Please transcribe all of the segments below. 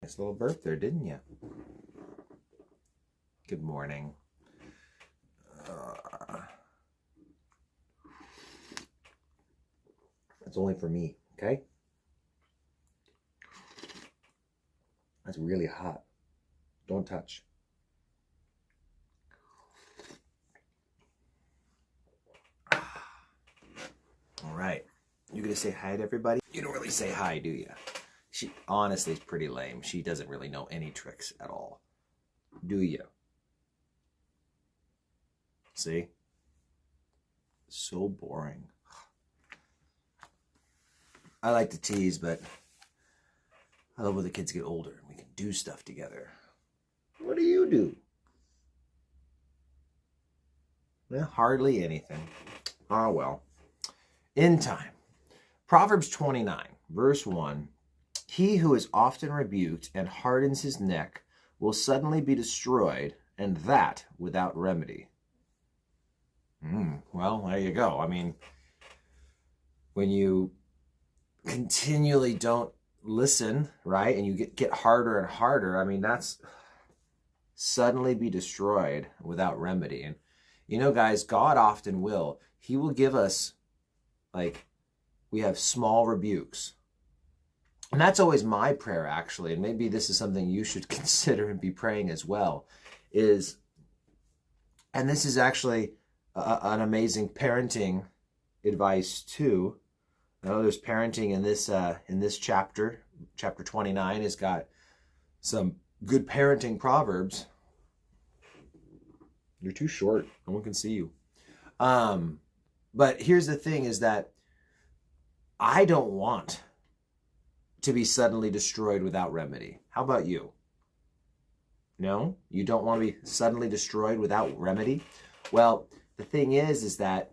Nice little burp there, didn't you? Good morning. That's only for me, okay? That's really hot. Don't touch. All right. You gonna say hi to everybody? You don't really say hi, do you? She honestly is pretty lame. She doesn't really know any tricks at all. Do you? See? So boring. I like to tease, but I love when the kids get older and we can do stuff together. What do you do? Well, hardly anything. Oh, well. In time. Proverbs 29, verse 1. He who is often rebuked and hardens his neck will suddenly be destroyed, and that without remedy. Well, there you go. I mean, when you continually don't listen, right, and you get harder and harder, I mean, that's suddenly be destroyed without remedy. And you know, guys, God often will. He will give us, like, we have small rebukes. And that's always my prayer, actually, and maybe this is something you should consider and be praying as well, is, and this is actually an amazing parenting advice too. I know there's parenting in this chapter. Chapter 29 has got some good parenting proverbs. You're too short. No one can see you. But here's the thing is that I don't want to be suddenly destroyed without remedy. How about you? No? You don't want to be suddenly destroyed without remedy? Well, the thing is that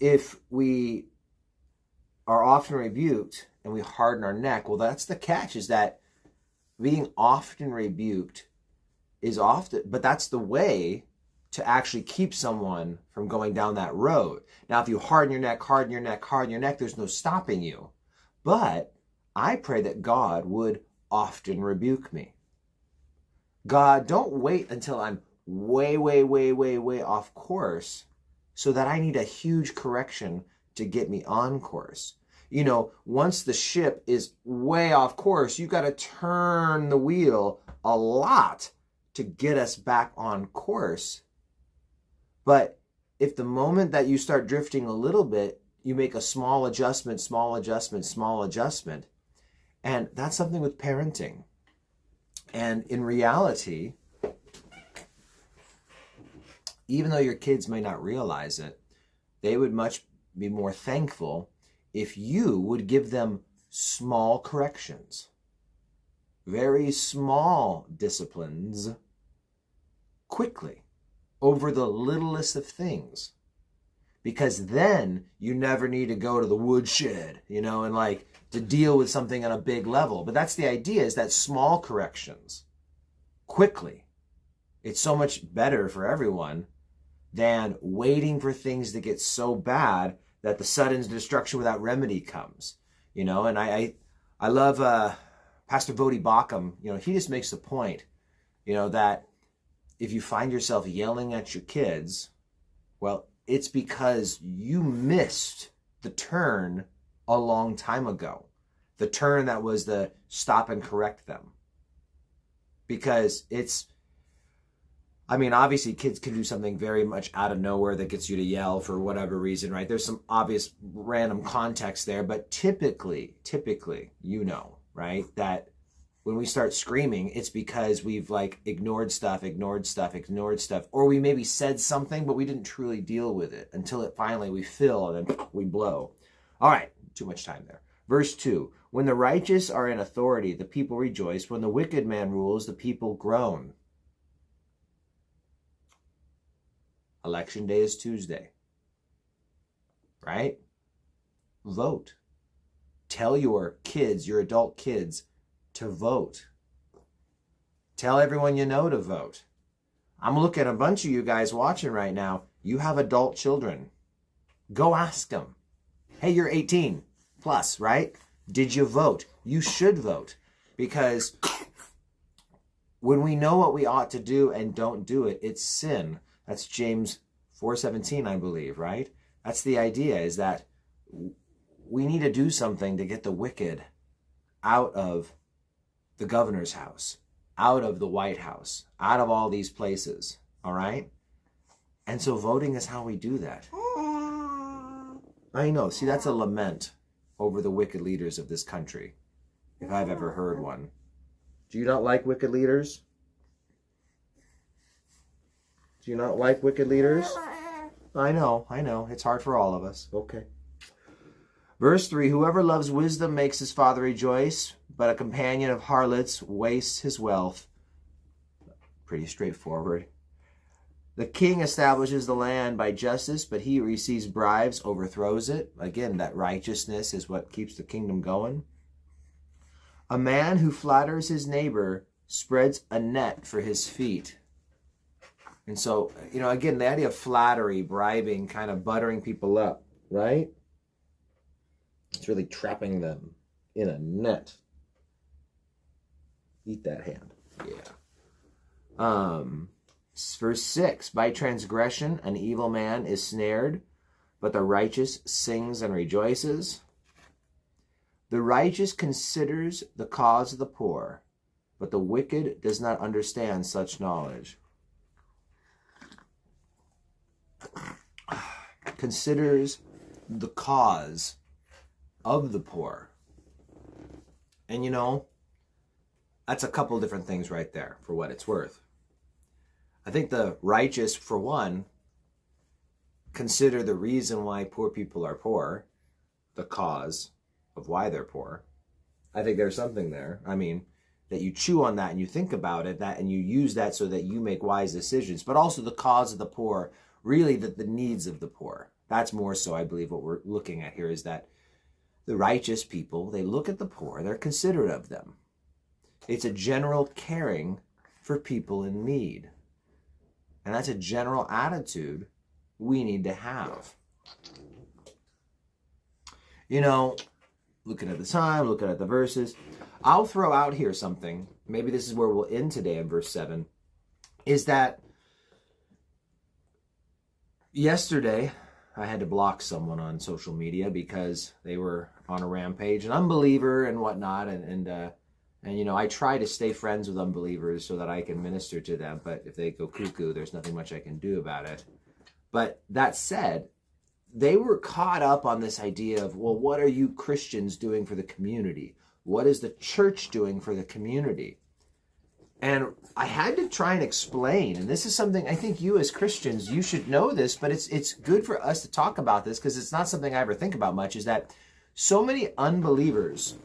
if we are often rebuked and we harden our neck, well, that's the catch, is that being often rebuked is often, but that's the way to actually keep someone from going down that road. Now, if you harden your neck, there's no stopping you. But I pray that God would often rebuke me. God, don't wait until I'm way off course so that I need a huge correction to get me on course. You know, once the ship is way off course, you got to turn the wheel a lot to get us back on course. But if the moment that you start drifting a little bit, you make a small adjustment, and that's something with parenting. And in reality, even though your kids may not realize it, they would much be more thankful if you would give them small corrections, very small disciplines, quickly, over the littlest of things. Because then you never need to go to the woodshed, and like to deal with something on a big level. But that's the idea, is that small corrections, quickly. It's so much better for everyone than waiting for things to get so bad that the sudden destruction without remedy comes. And I love Pastor Vodi Bakum. He just makes the point, that if you find yourself yelling at your kids, well, it's because you missed the turn a long time ago. The turn that was the stop and correct them. Because obviously kids can do something very much out of nowhere that gets you to yell for whatever reason, right? There's some obvious random context there, but typically, right, that when we start screaming, it's because we've ignored stuff, or we maybe said something, but we didn't truly deal with it until it finally we fill and then we blow. All right, too much time there. Verse 2, when the righteous are in authority, the people rejoice. When the wicked man rules, the people groan. Election day is Tuesday, right? Vote. Tell your kids, your adult kids, to vote. Tell everyone you know to vote. I'm looking at a bunch of you guys watching right now. You have adult children. Go ask them. Hey, you're 18 plus, right? Did you vote? You should vote, because when we know what we ought to do and don't do it, it's sin. That's James 4:17, I believe, right? That's the idea, is that we need to do something to get the wicked out of the governor's house, out of the White House, out of all these places, all right? And so voting is how we do that. I know. See, that's a lament over the wicked leaders of this country, if I've ever heard one. Do you not like wicked leaders? Do you not like wicked leaders? I know. It's hard for all of us. Okay. Verse 3, whoever loves wisdom makes his father rejoice, but a companion of harlots wastes his wealth. Pretty straightforward. The king establishes the land by justice, but he who receives bribes overthrows it. Again, that righteousness is what keeps the kingdom going. A man who flatters his neighbor spreads a net for his feet. And so, again, the idea of flattery, bribing, kind of buttering people up, right? It's really trapping them in a net. Eat that hand. Yeah. Verse 6, by transgression an evil man is snared, but the righteous sings and rejoices. The righteous considers the cause of the poor, but the wicked does not understand such knowledge. Considers the cause of the poor. And that's a couple different things right there, for what it's worth. I think the righteous, for one, consider the reason why poor people are poor, the cause of why they're poor. I think there's something there. I mean, that you chew on that and you think about it, and you use that so that you make wise decisions. But also the cause of the poor, really the needs of the poor. That's more so, I believe, what we're looking at here, is that the righteous people, they look at the poor, they're considerate of them. It's a general caring for people in need. And that's a general attitude we need to have. Looking at the time, looking at the verses, I'll throw out here something. Maybe this is where we'll end today in verse 7. Is that yesterday I had to block someone on social media because they were on a rampage, an unbeliever and whatnot. And I try to stay friends with unbelievers so that I can minister to them. But if they go cuckoo, there's nothing much I can do about it. But that said, they were caught up on this idea of, well, what are you Christians doing for the community? What is the church doing for the community? And I had to try and explain, and this is something I think you as Christians, you should know this, but it's good for us to talk about this because it's not something I ever think about much, is that so many unbelievers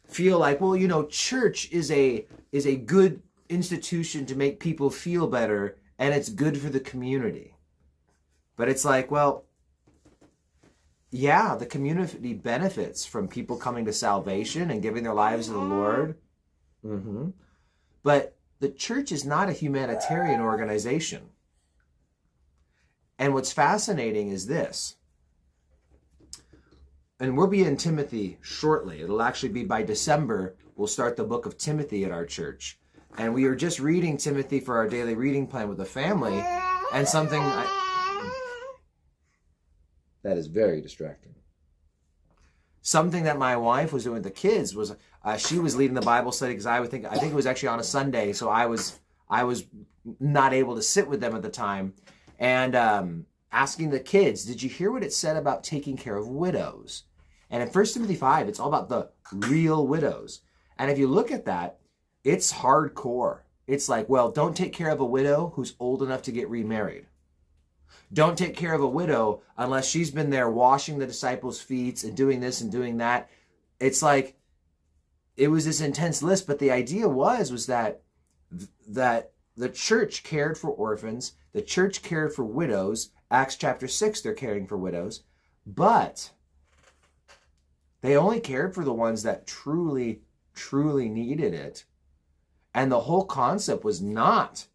feel like, well, church is a good institution to make people feel better, and it's good for the community. But it's like, well, yeah, the community benefits from people coming to salvation and giving their lives to the Lord. But the church is not a humanitarian organization. And what's fascinating is this. And we'll be in Timothy shortly. It'll actually be by December, we'll start the book of Timothy at our church. And we are just reading Timothy for our daily reading plan with the family. And something... That is very distracting. Something that my wife was doing with the kids was she was leading the Bible study because I think it was actually on a Sunday, so I was not able to sit with them at the time, and asking the kids, did you hear what it said about taking care of widows? And in 1 Timothy 5, it's all about the real widows. And if you look at that, it's hardcore. It's like, well, don't take care of a widow who's old enough to get remarried. Don't take care of a widow unless she's been there washing the disciples' feet and doing this and doing that. It's like, it was this intense list, but the idea was that the church cared for orphans, the church cared for widows. Acts chapter 6, they're caring for widows, but they only cared for the ones that truly, truly needed it. And the whole concept was not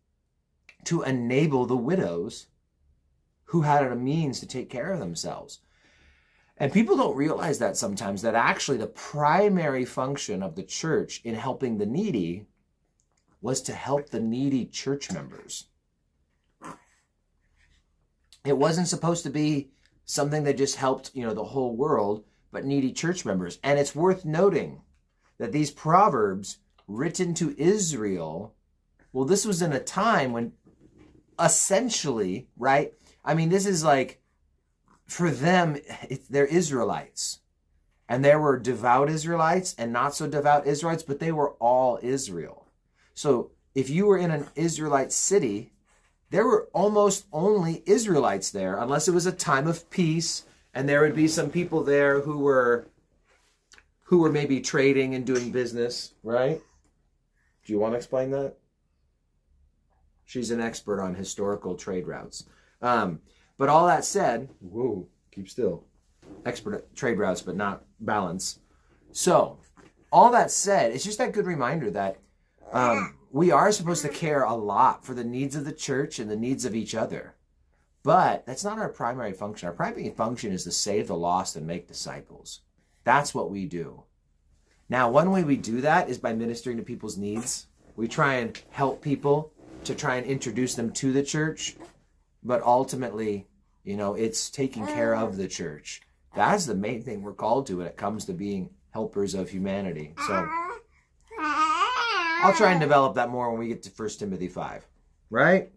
to enable the widows who had a means to take care of themselves. And people don't realize that sometimes, that actually the primary function of the church in helping the needy was to help the needy church members. It wasn't supposed to be something that just helped, the whole world, but needy church members. And it's worth noting that these Proverbs written to Israel, well, this was in a time when essentially, right? I mean, this is like, for them, they're Israelites. And there were devout Israelites and not so devout Israelites, but they were all Israel. So if you were in an Israelite city, there were almost only Israelites there, unless it was a time of peace, and there would be some people there who were maybe trading and doing business, right? Do you want to explain that? She's an expert on historical trade routes. But all that said, whoa, keep still. Expert at trade routes, but not balance. So, all that said, it's just that good reminder that we are supposed to care a lot for the needs of the church and the needs of each other. But that's not our primary function. Our primary function is to save the lost and make disciples. That's what we do. Now, one way we do that is by ministering to people's needs. We try and help people to try and introduce them to the church. But ultimately, it's taking care of the church. That's the main thing we're called to when it comes to being helpers of humanity. So I'll try and develop that more when we get to 1 Timothy 5. Right?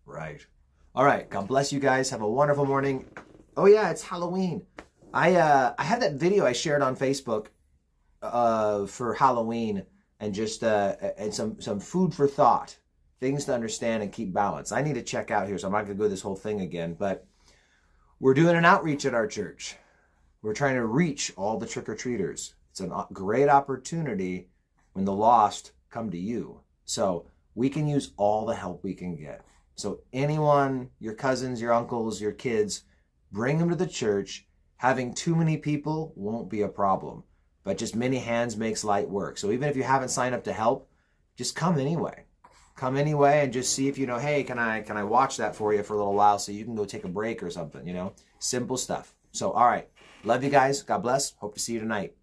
Right. All right. God bless you guys. Have a wonderful morning. Oh, yeah, it's Halloween. I had that video I shared on Facebook for Halloween, and just and some food for thought. Things to understand and keep balance. I need to check out here, so I'm not going to go this whole thing again, but we're doing an outreach at our church. We're trying to reach all the trick-or-treaters. It's a great opportunity when the lost come to you. So we can use all the help we can get. So anyone, your cousins, your uncles, your kids, bring them to the church. Having too many people won't be a problem, but just many hands makes light work. So even if you haven't signed up to help, just come anyway. Come anyway and just see if hey, can I watch that for you for a little while so you can go take a break or something, Simple stuff. So, all right. Love you guys. God bless. Hope to see you tonight.